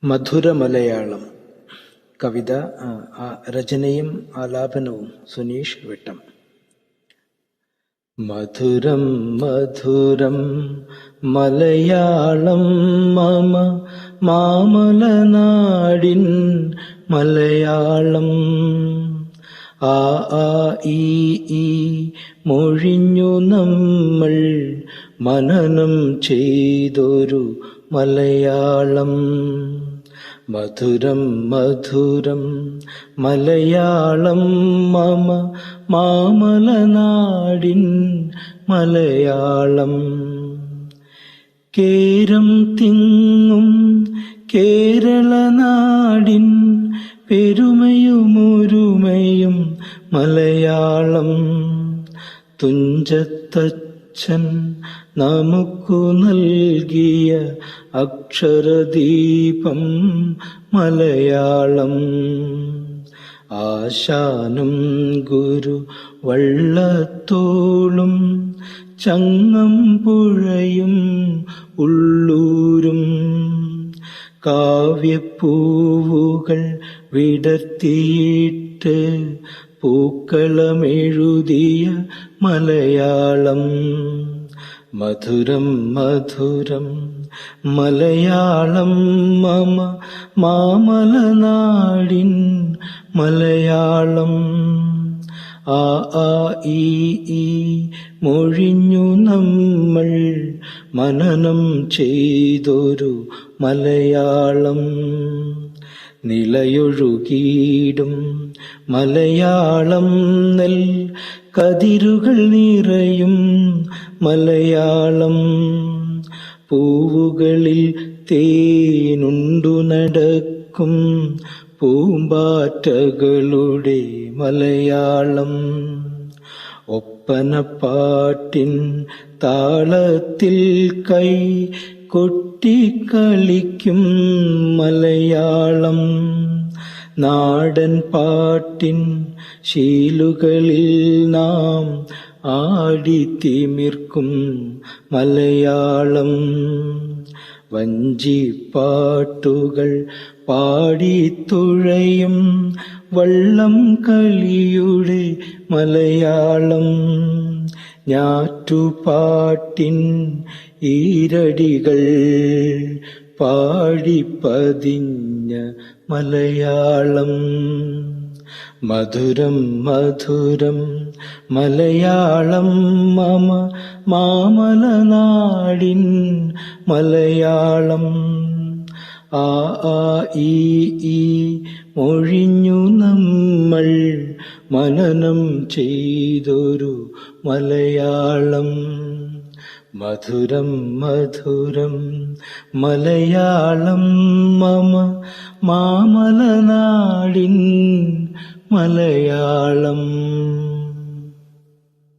മധുര മലയാളം കവിത. രചനയും ആലാപനവും സുനീഷ് വിട്ടം. മധുരം മധുരം മലയാളം മമ മാമലനാടിൻ മലയാളം. ആ ആ ഈ ഈ മൊഴിഞ്ഞു നമ്മൾ മനനം ചെയ്തൊരു മലയാളം. മധുരം മധുരം മലയാളം മമ മാമലനാടിൻ മലയാളം. കേരം തിങ്ങും കേരളനാടിൻ പെരുമയുമൊരുമയും മലയാളം. തുഞ്ചത്തച്ഛൻ നമുക്കു നൽകിയ അക്ഷരദീപം മലയാളം. ആശാനും ഗുരു വള്ളത്തോളും ചങ്ങം പുഴയും ഉള്ളൂരും കാവ്യപ്പൂവുകൾ വിടർത്തിയിട്ട് പൂക്കളമെഴുതിയ മലയാളം. മധുരം മധുരം മലയാളം മമ മാമലനാടിൻ മലയാളം. ആ ആ ഈ ഈ മൊഴിഞ്ഞു നമ്മൾ മനനം ചെയ്തൊരു മലയാളം. നിലയൊഴുകിയിടും മലയാളം നെൽ കതിരുകൾ നിറയും മലയാളം. പൂവുകളിൽ തേനുണ്ടു നടക്കും പൂമ്പാറ്റകളുടെ മലയാളം. ഒപ്പനപ്പാട്ടിൻ താളത്തിൽ കൈ കൊട്ടിക്കളിക്കും മലയാളം. നാടൻ പാട്ടിൻ ശീലുകളിൽ നാം ആടിത്തിമിർക്കും മലയാളം. വഞ്ചിപ്പാട്ടുകൾ പാടിത്തുഴയും വള്ളം കളിയുടെ മലയാളം. ഞാറ്റുപാട്ടിൻ ഈരടികൾ പാടിപ്പതിഞ്ഞ മലയാളം. മധുരം മധുരം മലയാളം മമ മാമലനാടിൻ മലയാളം. ആ ആ ഈ ഈ മൊഴിഞ്ഞു നമ്മൾ മനനം ചെയ്തൊരു മലയാളം. മധുരം മധുരം മലയാളം മമ മാമലനാടിൻ മലയാളം.